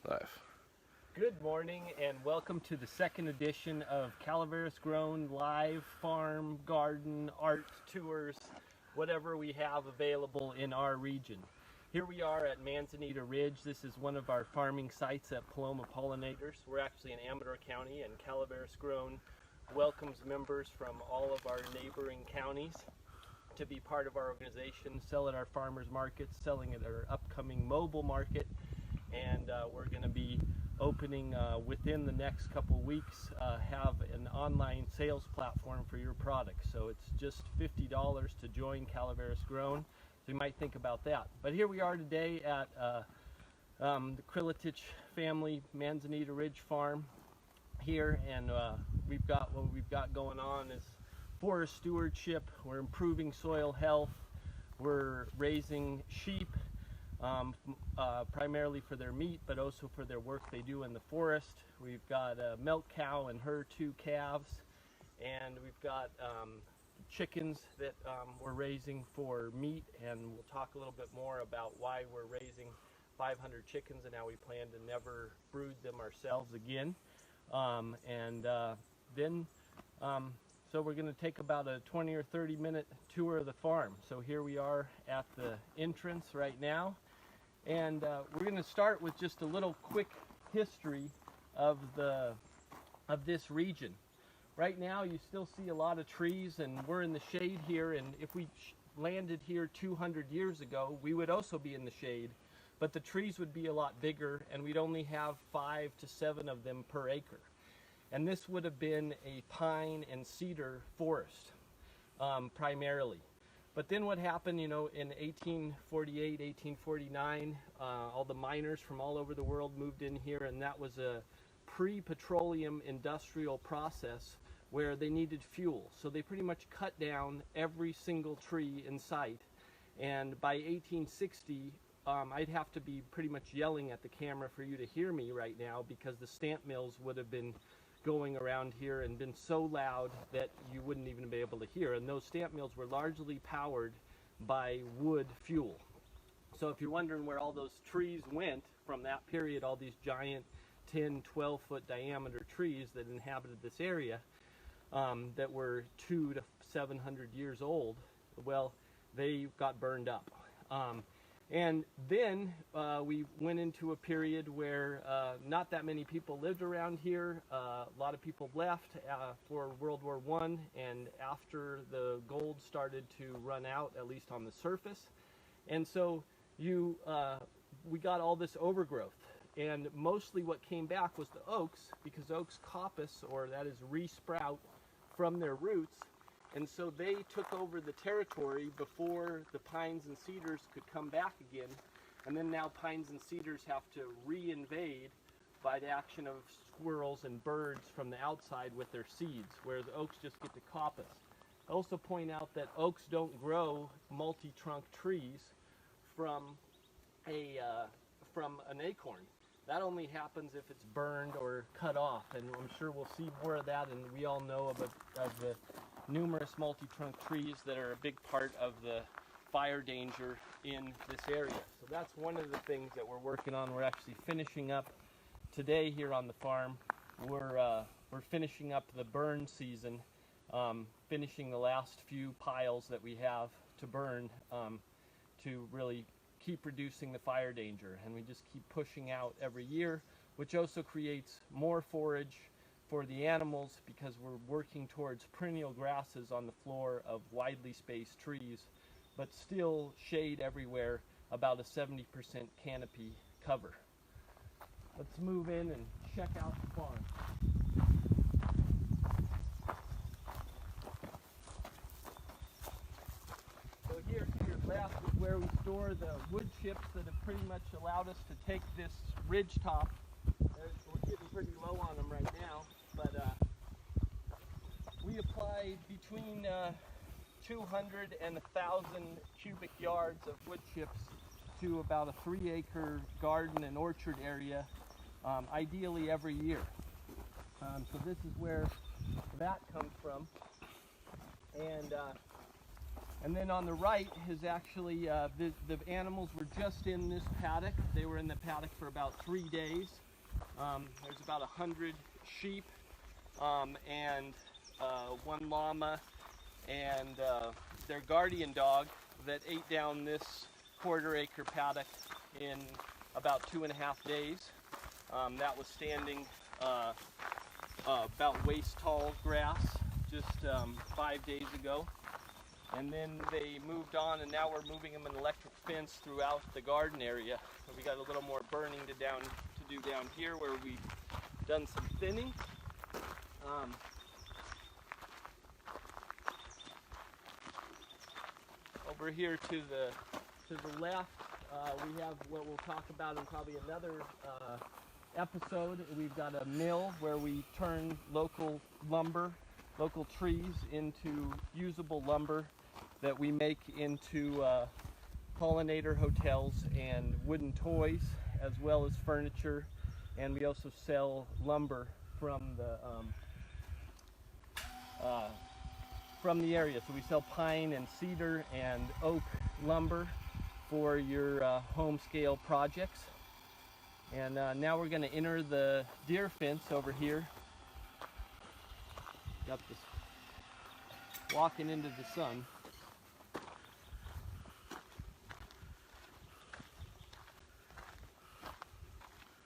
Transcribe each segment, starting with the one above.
Live. Good morning and welcome to the second edition of Calaveras Grown live farm, garden, art tours, whatever we have available in our region. Here we are at Manzanita Ridge. This is one of our farming sites at Paloma Pollinators. We're actually in Amador County, and Calaveras Grown welcomes members from all of our neighboring counties to be part of our organization, sell at our farmers markets, selling at our upcoming mobile market, and we're going to be opening within the next couple weeks, have an online sales platform for your products. So it's just $50 to join Calaveras Grown. So you might think about that. But here we are today at the Kriletich family Manzanita Ridge farm here, and what we've got going on is forest stewardship. We're improving soil health. We're raising sheep, primarily for their meat, but also for their work they do in the forest. We've got a milk cow and her 2 calves, and we've got chickens that we're raising for meat, and we'll talk a little bit more about why we're raising 500 chickens and how we plan to never brood them ourselves again. So we're going to take about a 20 or 30 minute tour of the farm. So here we are at the entrance right now. And we're going to start with just a little quick history of this region. Right now you still see a lot of trees, and we're in the shade here, and if we landed here 200 years ago, we would also be in the shade, but the trees would be a lot bigger, and we'd only have 5 to 7 of them per acre. And this would have been a pine and cedar forest, primarily. But then what happened, in 1848, 1849, all the miners from all over the world moved in here, and that was a pre-petroleum industrial process where they needed fuel. So they pretty much cut down every single tree in sight. And by 1860, I'd have to be pretty much yelling at the camera for you to hear me right now, because the stamp mills would have been going around here and been so loud that you wouldn't even be able to hear. And those stamp mills were largely powered by wood fuel. So if you're wondering where all those trees went from that period, all these giant 10, 12 foot diameter trees that inhabited this area, that were 200 to 700 years old, well, they got burned up. And then we went into a period where not that many people lived around here. A lot of people left for World War I, and after the gold started to run out, at least on the surface. And so we got all this overgrowth. And mostly what came back was the oaks, because oaks coppice, or that is resprout from their roots. And so they took over the territory before the pines and cedars could come back again. And then now pines and cedars have to re-invade by the action of squirrels and birds from the outside with their seeds, whereas oaks just get to coppice. I also point out that oaks don't grow multi-trunk trees from an acorn. That only happens if it's burned or cut off, and I'm sure we'll see more of that, and we all know of the numerous multi-trunk trees that are a big part of the fire danger in this area. So that's one of the things that we're working on. We're actually finishing up today here on the farm. We're finishing up the burn season, finishing the last few piles that we have to burn, to really keep reducing the fire danger. And we just keep pushing out every year, which also creates more forage for the animals, because we're working towards perennial grasses on the floor of widely spaced trees, but still shade everywhere, about a 70% canopy cover. Let's move in and check out the farm. So here to your left is where we store the wood chips that have pretty much allowed us to take this ridge top. We're getting pretty low on them right now, but we apply between 200 and 1,000 cubic yards of wood chips to about a 3-acre garden and orchard area, ideally every year. So this is where that comes from, and And then on the right is actually, the animals were just in this paddock. They were in the paddock for about 3 days. There's about 100 sheep and 1 llama and their guardian dog that ate down this 1/4-acre paddock in about 2.5 days. That was standing about waist tall grass just 5 days ago. And then they moved on, and now we're moving them an electric fence throughout the garden area. So we got a little more burning to do down here where we've done some thinning. Over here to the left, we have what we'll talk about in probably another episode. We've got a mill where we turn local lumber, local trees into usable lumber that we make into pollinator hotels and wooden toys, as well as furniture. And we also sell lumber from the area. So we sell pine and cedar and oak lumber for your home scale projects. And now we're going to enter the deer fence over here. Got this walking into the sun.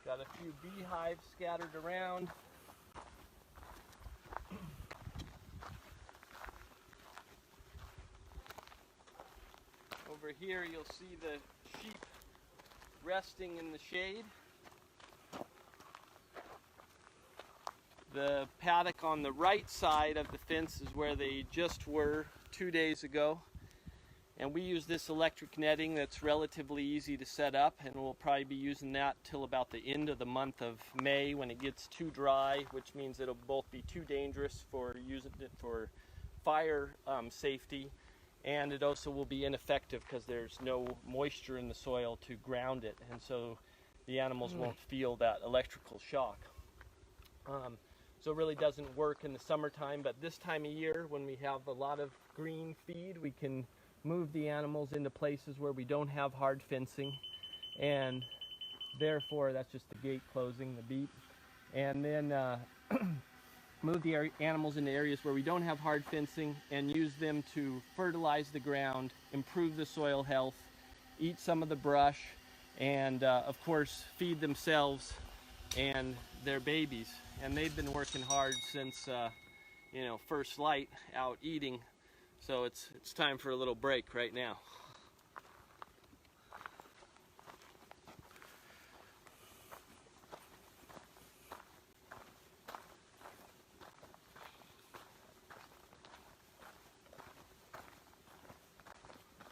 Got a few beehives scattered around. Over here you'll see the sheep resting in the shade. The paddock on the right side of the fence is where they just were 2 days ago. And we use this electric netting that's relatively easy to set up, and we'll probably be using that till about the end of the month of May when it gets too dry, which means it'll both be too dangerous for using it for fire safety, and it also will be ineffective because there's no moisture in the soil to ground it, and so the animals won't feel that electrical shock. So it really doesn't work in the summertime, but this time of year when we have a lot of green feed, we can move the animals into places where we don't have hard fencing, and therefore that's just the gate closing, the beep, and then move the animals into areas where we don't have hard fencing and use them to fertilize the ground, improve the soil health, eat some of the brush, and of course feed themselves and their babies. And they've been working hard since first light out eating. So it's time for a little break right now.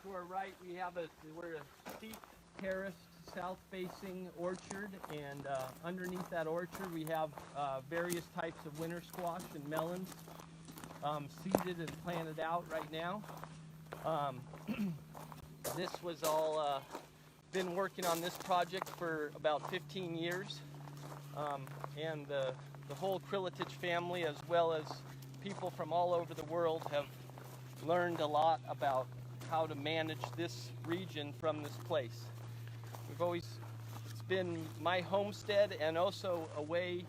To our right, we're a steep terraced south-facing orchard, and underneath that orchard we have various types of winter squash and melons seeded and planted out right now. This was all been working on this project for about 15 years, and the whole Kriletich family, as well as people from all over the world, have learned a lot about how to manage this region from this place. It's been my homestead and also a way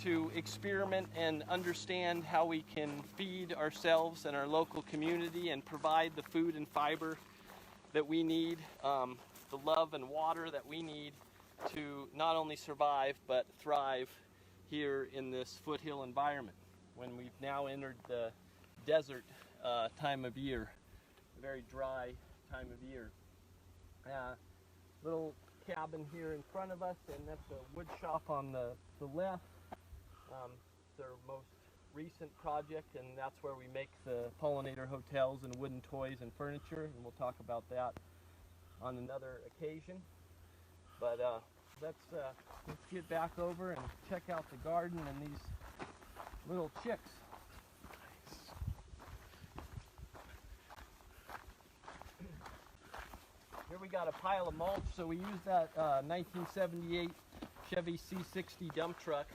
to experiment and understand how we can feed ourselves and our local community and provide the food and fiber that we need, the love and water that we need to not only survive but thrive here in this foothill environment when we've now entered the desert time of year, a very dry time of year. Little cabin here in front of us, and that's a wood shop on the left. It's our most recent project, and that's where we make the pollinator hotels and wooden toys and furniture, and we'll talk about that on another occasion. But let's get back over and check out the garden and these little chicks. Here we got a pile of mulch. So we used that 1978 Chevy C60 dump truck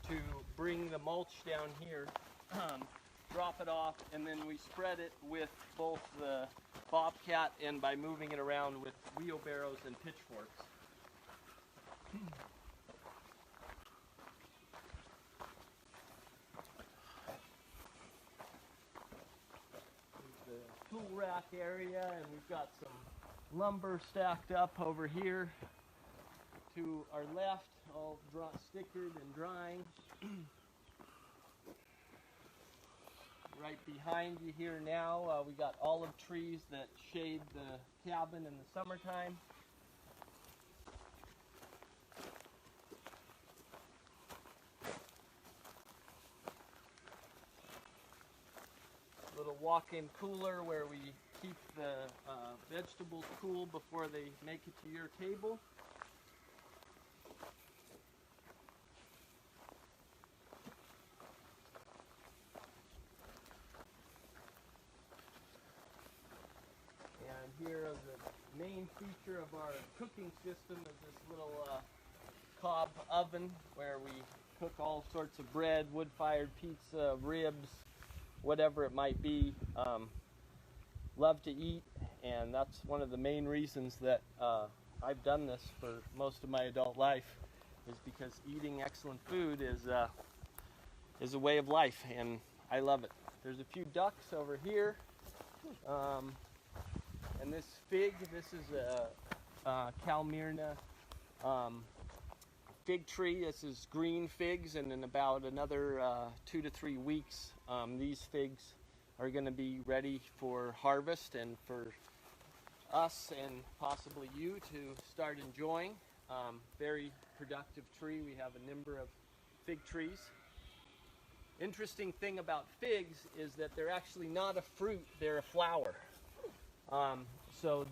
to bring the mulch down here. drop it off, and then we spread it with both the bobcat and by moving it around with wheelbarrows and pitchforks. The tool rack area, and we've got some lumber stacked up over here to our left, all stickered and drying. Right behind you here now, we got olive trees that shade the cabin in the summertime. Little walk-in cooler where we keep the vegetables cool before they make it to your table. And here the main feature of our cooking system is this little cob oven where we cook all sorts of bread, wood-fired pizza, ribs, whatever it might be. Love to eat, and that's one of the main reasons that I've done this for most of my adult life, is because eating excellent food is a way of life, and I love it. There's a few ducks over here, and this fig, this is a Calmirna fig tree. This is green figs, and in about another 2 to 3 weeks, these figs are going to be ready for harvest and for us and possibly you to start enjoying. Very productive tree. We have a number of fig trees. Interesting thing about figs is that they're actually not a fruit, they're a flower. So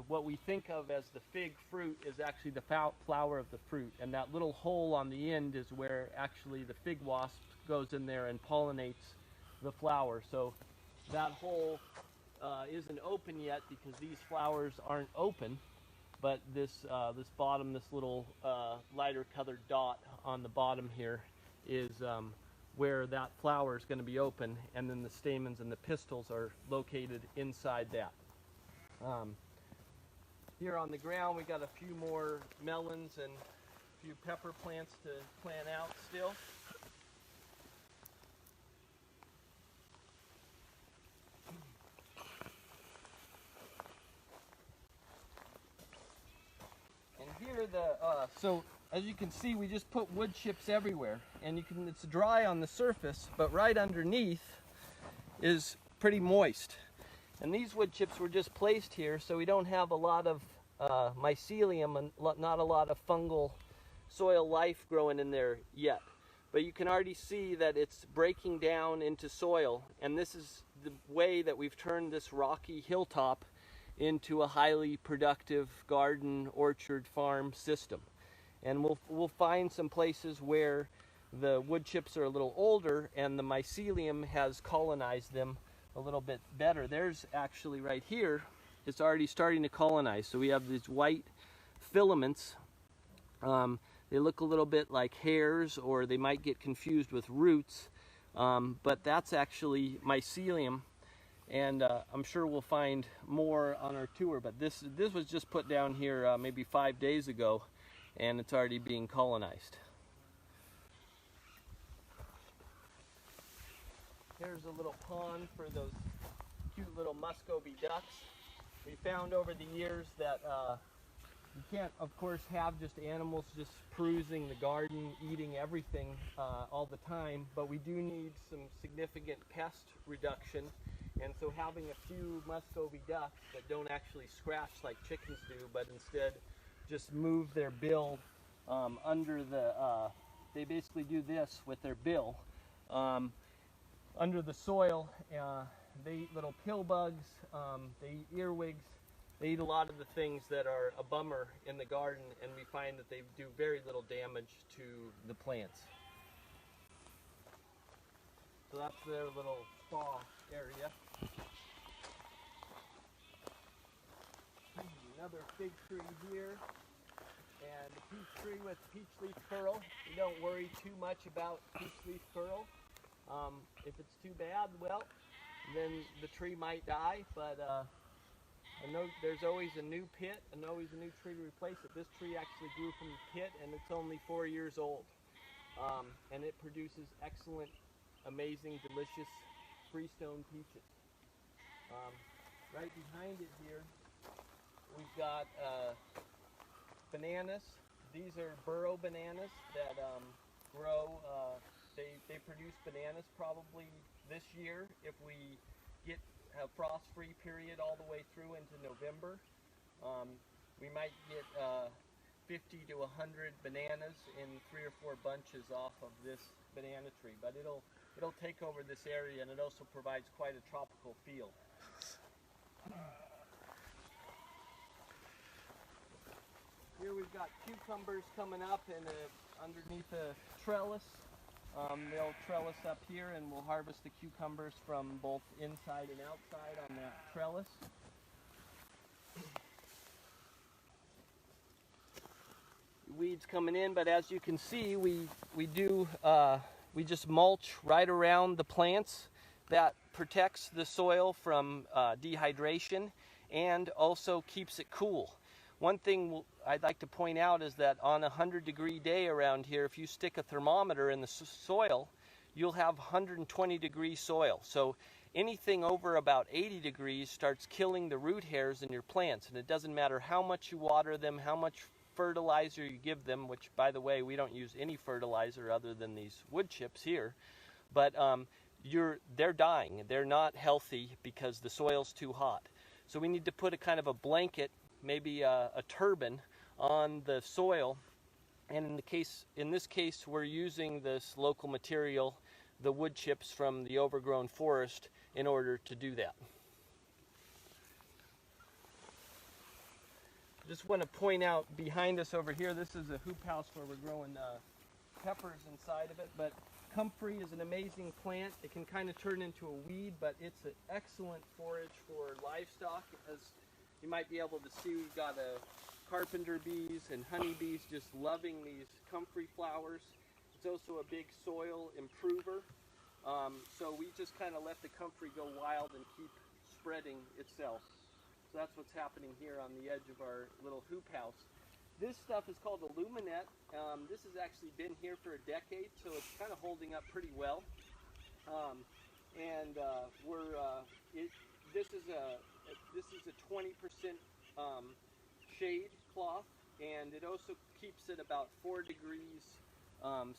what we think of as the fig fruit is actually the flower of the fruit, and that little hole on the end is where actually the fig wasp goes in there and pollinates the flower. So that hole isn't open yet because these flowers aren't open, but this bottom, this little lighter colored dot on the bottom here is where that flower is going to be open, and then the stamens and the pistils are located inside that. Here on the ground we got a few more melons and a few pepper plants to plant out still. And here so as you can see, we just put wood chips everywhere, and it's dry on the surface, but right underneath is pretty moist. And these wood chips were just placed here so we don't have a lot of mycelium and not a lot of fungal soil life growing in there yet. But you can already see that it's breaking down into soil, and this is the way that we've turned this rocky hilltop into a highly productive garden, orchard, farm system. And we'll find some places where the wood chips are a little older and the mycelium has colonized them a little bit better. There's actually right here, it's already starting to colonize. So we have these white filaments. They look a little bit like hairs, or they might get confused with roots, but that's actually mycelium, and I'm sure we'll find more on our tour. But this was just put down here maybe 5 days ago, and it's already being colonized. Here's a little pond for those cute little Muscovy ducks. We found over the years that you can't, of course, have just animals just perusing the garden, eating everything all the time, but we do need some significant pest reduction. And so having a few Muscovy ducks that don't actually scratch like chickens do, but instead just move their bill under the, they basically do this with their bill. Under the soil, they eat little pill bugs, they eat earwigs, they eat a lot of the things that are a bummer in the garden, and we find that they do very little damage to the plants. So that's their little spa area. Another fig tree here, and a peach tree with peach leaf curl. We don't worry too much about peach leaf curl. If it's too bad, well, then the tree might die, but I know there's always a new pit and always a new tree to replace it. This tree actually grew from the pit, and it's only 4 years old. And it produces excellent, amazing, delicious freestone peaches. Right behind it here, we've got bananas. These are burrow bananas that grow. They produce bananas probably this year if we get a frost-free period all the way through into November. We might get 50 to 100 bananas in 3 or 4 bunches off of this banana tree, but it'll take over this area, and it also provides quite a tropical feel. Here we've got cucumbers coming up and underneath a trellis. They'll trellis up here, and we'll harvest the cucumbers from both inside and outside on that trellis. Weeds coming in, but as you can see, we just mulch right around the plants. That protects the soil from dehydration and also keeps it cool. One thing I'd like to point out is that on a 100-degree day around here, if you stick a thermometer in the soil, you'll have 120-degree soil. So anything over about 80 degrees starts killing the root hairs in your plants, and it doesn't matter how much you water them, how much fertilizer you give them, which, by the way, we don't use any fertilizer other than these wood chips here, but they're dying. They're not healthy because the soil's too hot. So we need to put a kind of a blanket, maybe a turban, on the soil, and in this case we're using this local material, the wood chips from the overgrown forest, in order to do that. Just want to point out behind us over here, this is a hoop house where we're growing peppers inside of it, but comfrey is an amazing plant. It can kind of turn into a weed, but it's an excellent forage for livestock. As you might be able to see, we've got carpenter bees and honeybees just loving these comfrey flowers. It's also a big soil improver. So we just kind of let the comfrey go wild and keep spreading itself. So that's what's happening here on the edge of our little hoop house. This stuff is called a luminette. This has actually been here for a decade, so it's kind of holding up pretty well. This is a 20% shade cloth, and it also keeps it about 4 degrees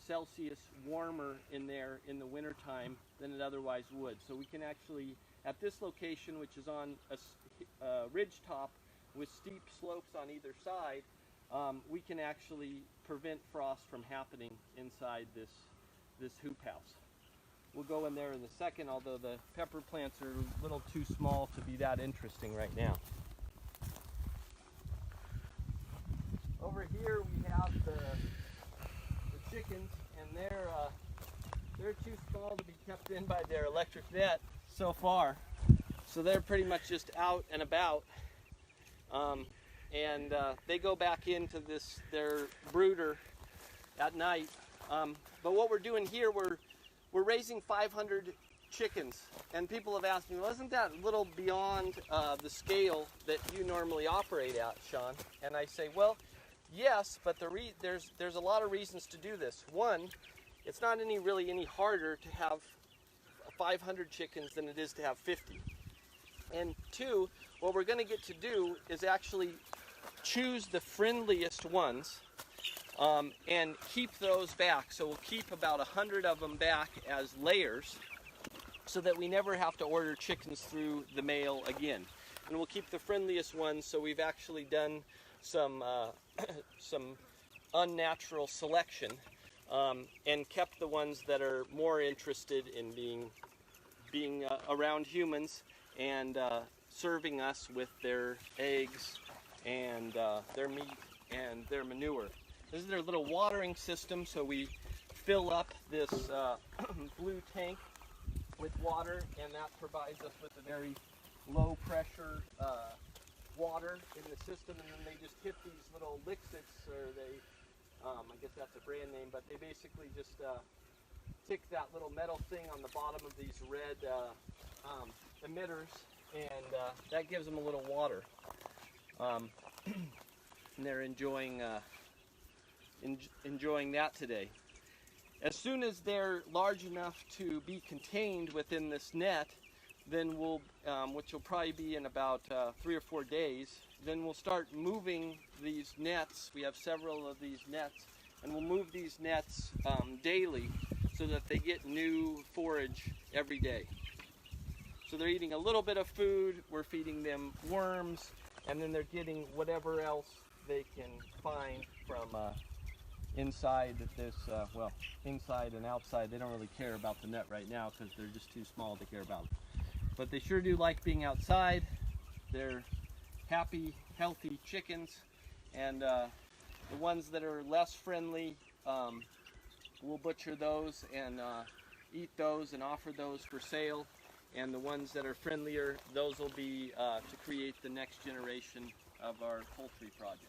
Celsius warmer in there in the wintertime than it otherwise would. So we can actually, at this location, which is on a ridge top with steep slopes on either side, we can actually prevent frost from happening inside this hoop house. We'll go in there in a second, although the pepper plants are a little too small to be that interesting right now. Over here we have the chickens, and they're too small to be kept in by their electric net so far. So they're pretty much just out and about, and they go back into their brooder at night. But what we're doing here, we're raising 500 chickens, and people have asked me, well, isn't that a little beyond the scale that you normally operate at, Sean? And I say, well, yes, but there's a lot of reasons to do this. One, it's not really any harder to have 500 chickens than it is to have 50. And two, what we're going to get to do is actually choose the friendliest ones and keep those back. So we'll keep about 100 of them back as layers so that we never have to order chickens through the mail again. And we'll keep the friendliest ones, so we've actually done some unnatural selection and kept the ones that are more interested in being around humans and serving us with their eggs and their meat and their manure. This is their little watering system, so we fill up this blue tank with water, and that provides us with a very low pressure water in the system, and then they just hit these little Lixits, or I guess that's a brand name, but they basically just stick that little metal thing on the bottom of these red emitters, and that gives them a little water. And they're enjoying that today. As soon as they're large enough to be contained within this net, then we'll, which will probably be in about 3 or 4 days, then we'll start moving these nets. We have several of these nets, and we'll move these nets daily so that they get new forage every day. So they're eating a little bit of food, we're feeding them worms, and then they're getting whatever else they can find from inside this, well, inside and outside. They don't really care about the net right now because they're just too small to care about. But they sure do like being outside. They're happy, healthy chickens, and the ones that are less friendly, we'll butcher those and eat those and offer those for sale. And the ones that are friendlier, those will be to create the next generation of our poultry project.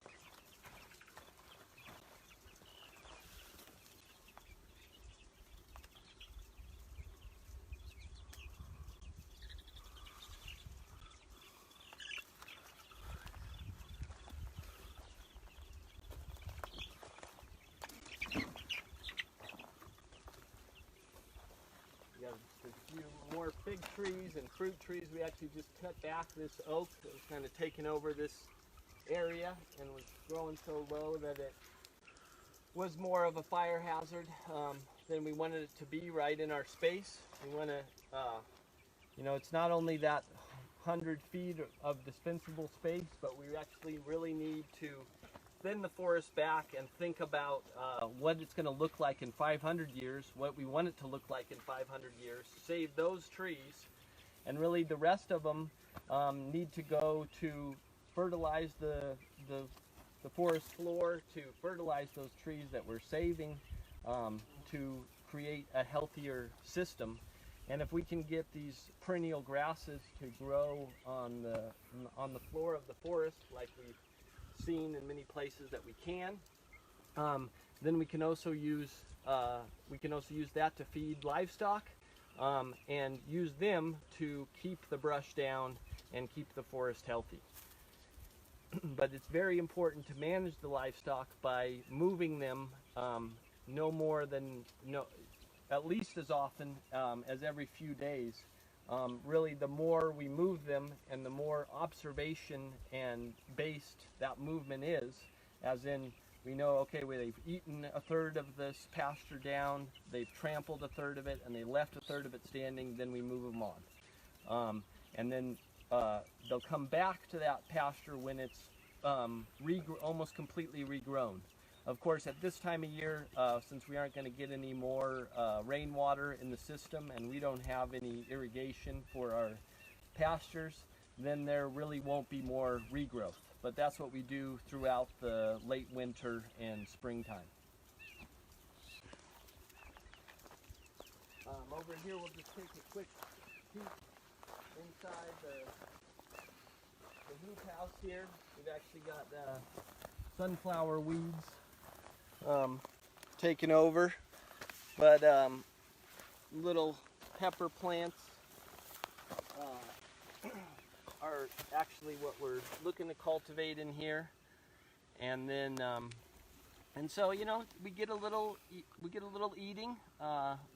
A few more fig trees and fruit trees. We actually just cut back this oak that was kind of taking over this area and was growing so low that it was more of a fire hazard than we wanted it to be right in our space. We want to, you know, it's not only that 100 feet of dispensable space, but we actually really need to thin the forest back and think about what it's going to look like in 500 years, what we want it to look like in 500 years, save those trees, and really the rest of them need to go to fertilize the forest floor, to fertilize those trees that we're saving, to create a healthier system. And if we can get these perennial grasses to grow on the floor of the forest like we've seen in many places that we can, then we can also use that to feed livestock, and use them to keep the brush down and keep the forest healthy. But it's very important to manage the livestock by moving them at least as often as every few days. Really, the more we move them and the more observation and based that movement is, as in we know, okay, well, they've eaten a third of this pasture down, they've trampled a third of it, and they left a third of it standing, then we move them on. And then they'll come back to that pasture when it's almost completely regrown. Of course, at this time of year, since we aren't going to get any more rainwater in the system and we don't have any irrigation for our pastures, then there really won't be more regrowth. But that's what we do throughout the late winter and springtime. Over here, we'll just take a quick peek inside the hoop house here. We've actually got sunflower weeds taken over, but little pepper plants are actually what we're looking to cultivate in here. And then and so, you know, we get a little eating.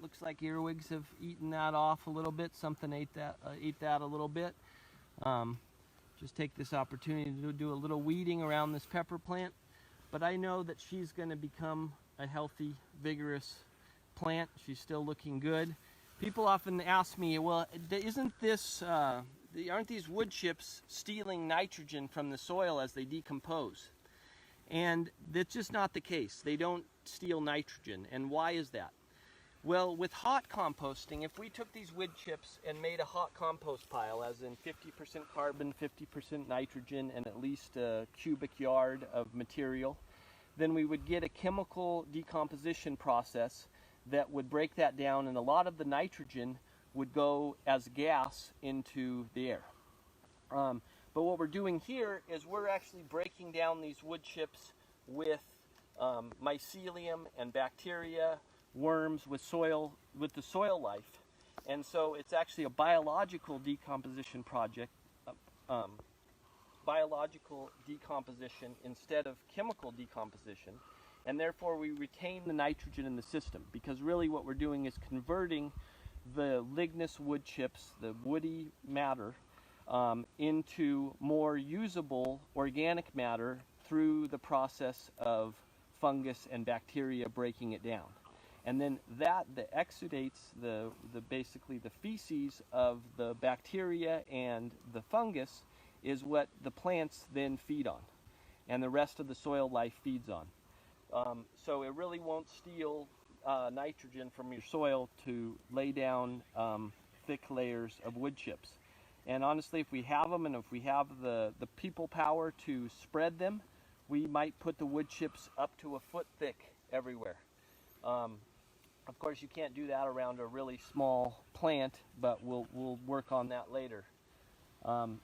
Looks like earwigs have eaten that off a little bit. Something ate that a little bit. Just take this opportunity to do a little weeding around this pepper plant. But I know that she's going to become a healthy, vigorous plant. She's still looking good. People often ask me, well, aren't these wood chips stealing nitrogen from the soil as they decompose? And that's just not the case. They don't steal nitrogen. And why is that? Well, with hot composting, if we took these wood chips and made a hot compost pile, as in 50% carbon, 50% nitrogen, and at least a cubic yard of material, then we would get a chemical decomposition process that would break that down, and a lot of the nitrogen would go as gas into the air. But what we're doing here is we're actually breaking down these wood chips with mycelium and bacteria, worms with the soil life. And so it's actually a biological decomposition project, biological decomposition instead of chemical decomposition. And therefore we retain the nitrogen in the system, because really what we're doing is converting the lignous wood chips, the woody matter, into more usable organic matter through the process of fungus and bacteria breaking it down. And then that exudates basically the feces of the bacteria and the fungus is what the plants then feed on, and the rest of the soil life feeds on. So it really won't steal nitrogen from your soil to lay down thick layers of wood chips. And honestly, if we have them and if we have the people power to spread them, we might put the wood chips up to a foot thick everywhere. Of course, you can't do that around a really small plant, but we'll work on that later.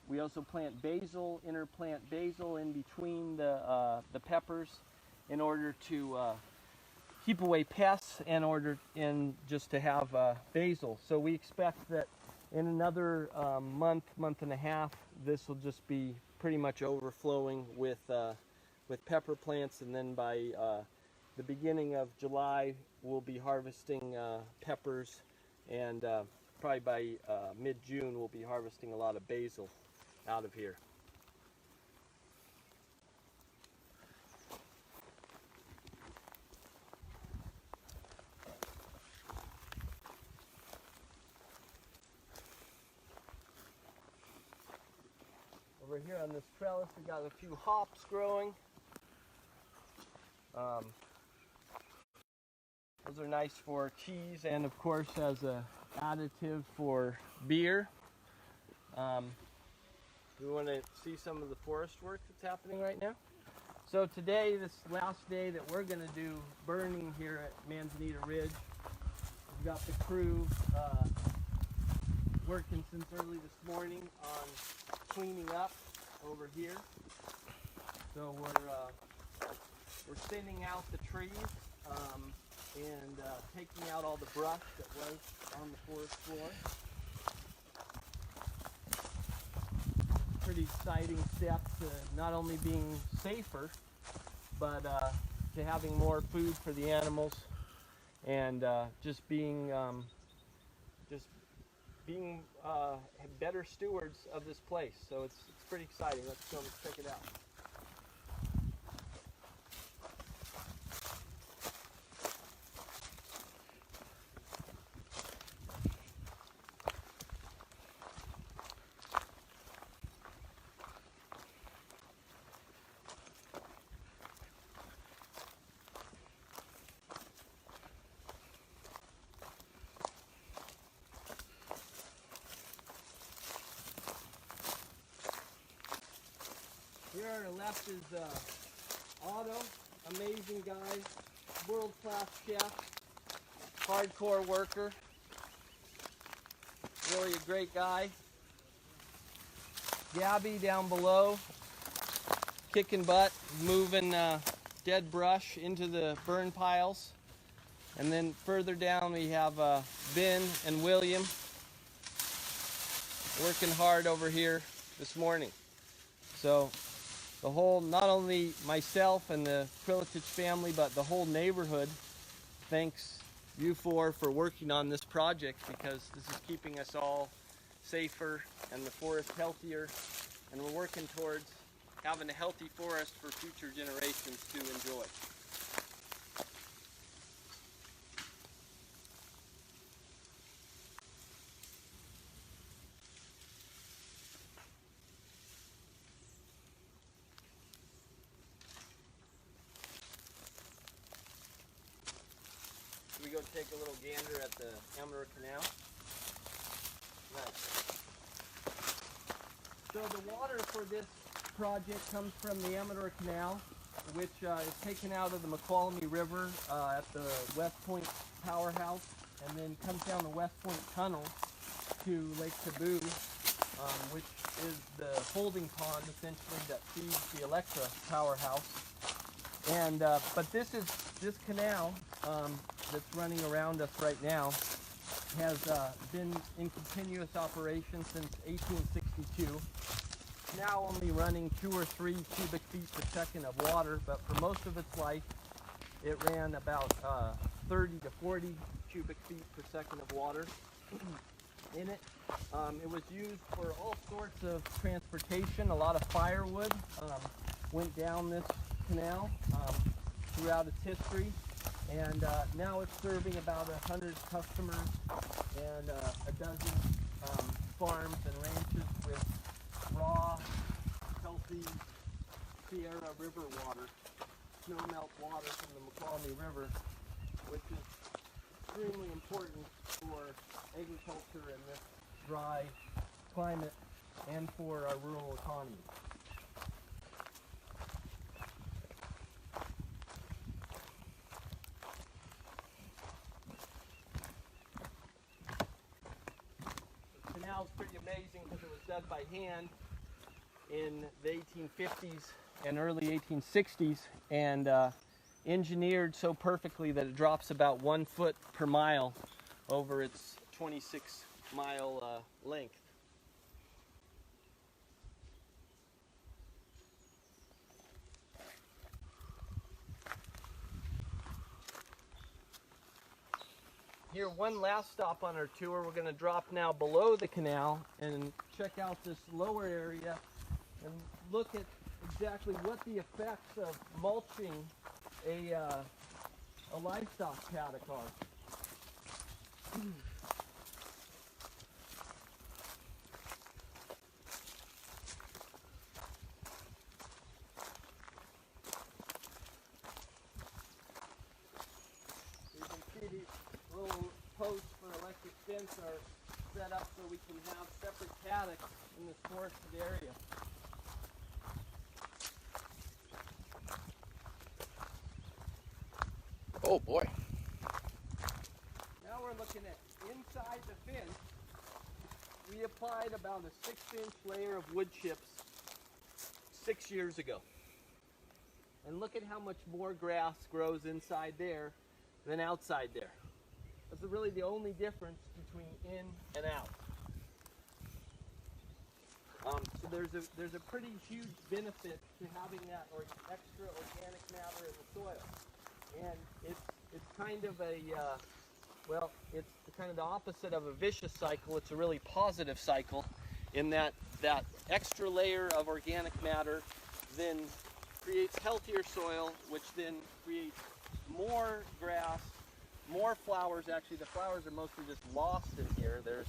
We also plant basil, interplant basil in between the peppers in order to keep away pests and just to have basil. So we expect that in another month and a half, this will just be pretty much overflowing with pepper plants, and then by the beginning of July, we'll be harvesting peppers, and probably by mid-June, we'll be harvesting a lot of basil out of here. Over here on this trellis, we got a few hops growing. Those are nice for cheese and, of course, as an additive for beer. We want to see some of the forest work that's happening right now. So today, this last day that we're going to do burning here at Manzanita Ridge, we've got the crew working since early this morning on cleaning up over here. So we're thinning out the trees and taking out all the brush that was on the forest floor. Pretty exciting step to not only being safer, but to having more food for the animals, and just being better stewards of this place. So it's pretty exciting. Let's check it out. Here on the left is Otto, amazing guy, world-class chef, hardcore worker, really a great guy. Gabby down below, kicking butt, moving dead brush into the burn piles. And then further down we have Ben and William working hard over here this morning. So the whole, not only myself and the Kriletich family, but the whole neighborhood thanks you four for working on this project, because this is keeping us all safer and the forest healthier, and we're working towards having a healthy forest for future generations to enjoy. We go take a little gander at the Amador Canal. Nice. So the water for this project comes from the Amador Canal, which is taken out of the McQualmie River at the West Point powerhouse, and then comes down the West Point Tunnel to Lake Taboo, which is the holding pond essentially that feeds the Electra powerhouse. And but this canal that's running around us right now has been in continuous operation since 1862. Now only running 2 or 3 cubic feet per second of water, but for most of its life it ran about 30 to 40 cubic feet per second of water in it. It was used for all sorts of transportation. A lot of firewood went down this canal throughout its history, and now it's serving about 100 customers and a dozen farms and ranches with raw, healthy Sierra River water, snowmelt water from the Macaulay River, which is extremely important for agriculture in this dry climate and for our rural economy. The canal is pretty amazing because it was done by hand in the 1850s and early 1860s, and engineered so perfectly that it drops about 1 foot per mile over its 26-mile length. Here, one last stop on our tour. We're going to drop now below the canal and check out this lower area and look at exactly what the effects of mulching a livestock paddock are. You can see these little posts for electric fence are set up so we can have separate paddocks in this forested area. Oh boy. Now we're looking at inside the fence. We applied about a 6-inch layer of wood chips 6 years ago. And look at how much more grass grows inside there than outside there. That's really the only difference between in and out. So there's a pretty huge benefit to having that extra organic matter in the soil. And it's kind of a, well, it's kind of the opposite of a vicious cycle. It's a really positive cycle in that extra layer of organic matter then creates healthier soil, which then creates more grass, more flowers. Actually, the flowers are mostly just lost in here. There's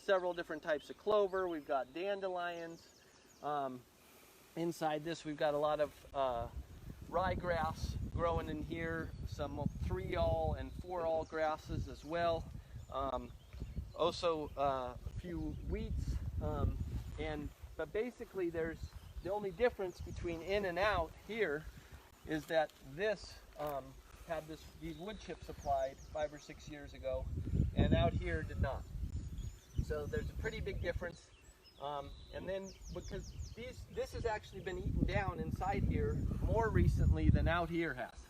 several different types of clover. We've got dandelions. Inside this, we've got a lot of ryegrass growing in here, some 3-all and 4-all grasses as well. Also a few wheats, but basically there's the only difference between in and out here is that this had these wood chips applied 5 or 6 years ago, and out here did not. So there's a pretty big difference. And then because this has actually been eaten down inside here more recently than out here has.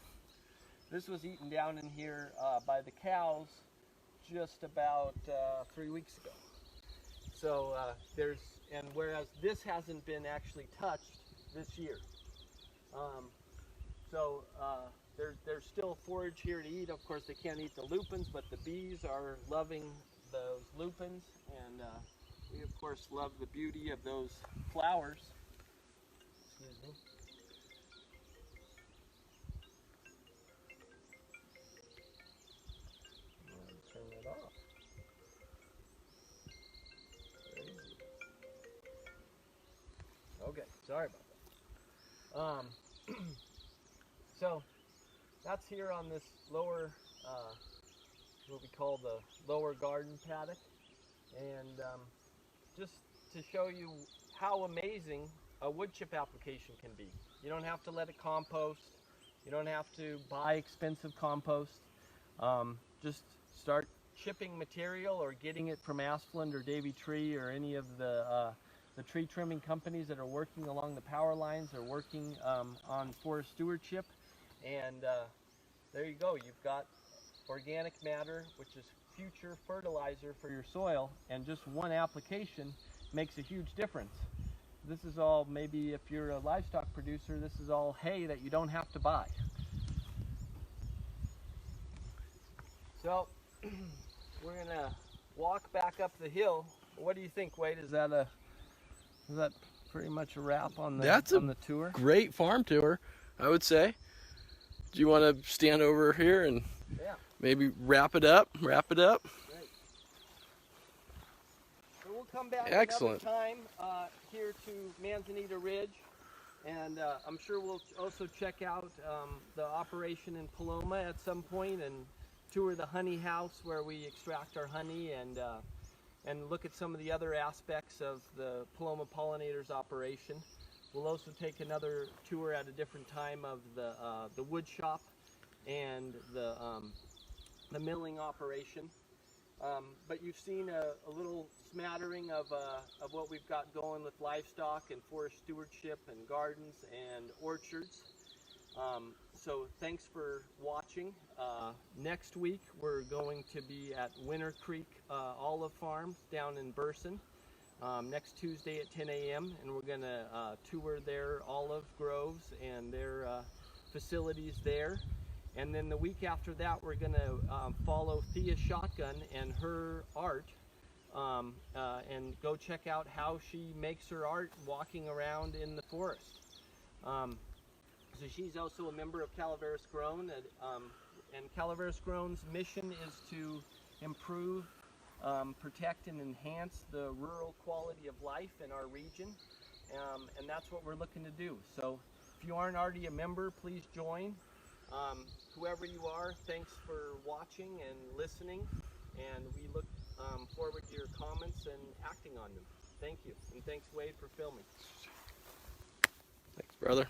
This was eaten down in here by the cows just about 3 weeks ago. So whereas this hasn't been actually touched this year. There's still forage here to eat. Of course, they can't eat the lupins, but the bees are loving those lupins, and we of course love the beauty of those flowers. Excuse me. Turn that off. Okay, sorry about that. So that's here on this lower, what we call the lower garden paddock, and just to show you how amazing a wood chip application can be. You don't have to let it compost. You don't have to buy expensive compost. Just start chipping material or getting it from Asplund or Davy Tree or any of the tree trimming companies that are working along the power lines or working on forest stewardship, and there you go. You've got organic matter, which is future fertilizer for your soil, and just one application makes a huge difference. This is all, maybe if you're a livestock producer, this is all hay that you don't have to buy. So we're gonna walk back up the hill. What do you think, Wade? Is that pretty much a wrap on the tour? Great farm tour, I would say. Do you want to stand over here and maybe wrap it up? Great. So we'll come back Excellent. another time here to Manzanita Ridge, and I'm sure we'll also check out the operation in Paloma at some point and tour the honey house where we extract our honey, and look at some of the other aspects of the Paloma Pollinators operation. We'll also take another tour at a different time of the wood shop and the milling operation. But you've seen a little smattering of what we've got going with livestock and forest stewardship and gardens and orchards. So thanks for watching. Next week we're going to be at Winter Creek Olive Farm down in Burson next Tuesday at 10 a.m. and we're going to tour their olive groves and their facilities there. And then the week after that we're going to follow Thea Shotgun and her art and go check out how she makes her art walking around in the forest. So she's also a member of Calaveras Grown, and Calaveras Grown's mission is to improve, protect, and enhance the rural quality of life in our region, and that's what we're looking to do. So if you aren't already a member, please join. Whoever you are, thanks for watching and listening, and we look forward to your comments and acting on them. Thank you, and thanks Wade for filming. Thanks, brother.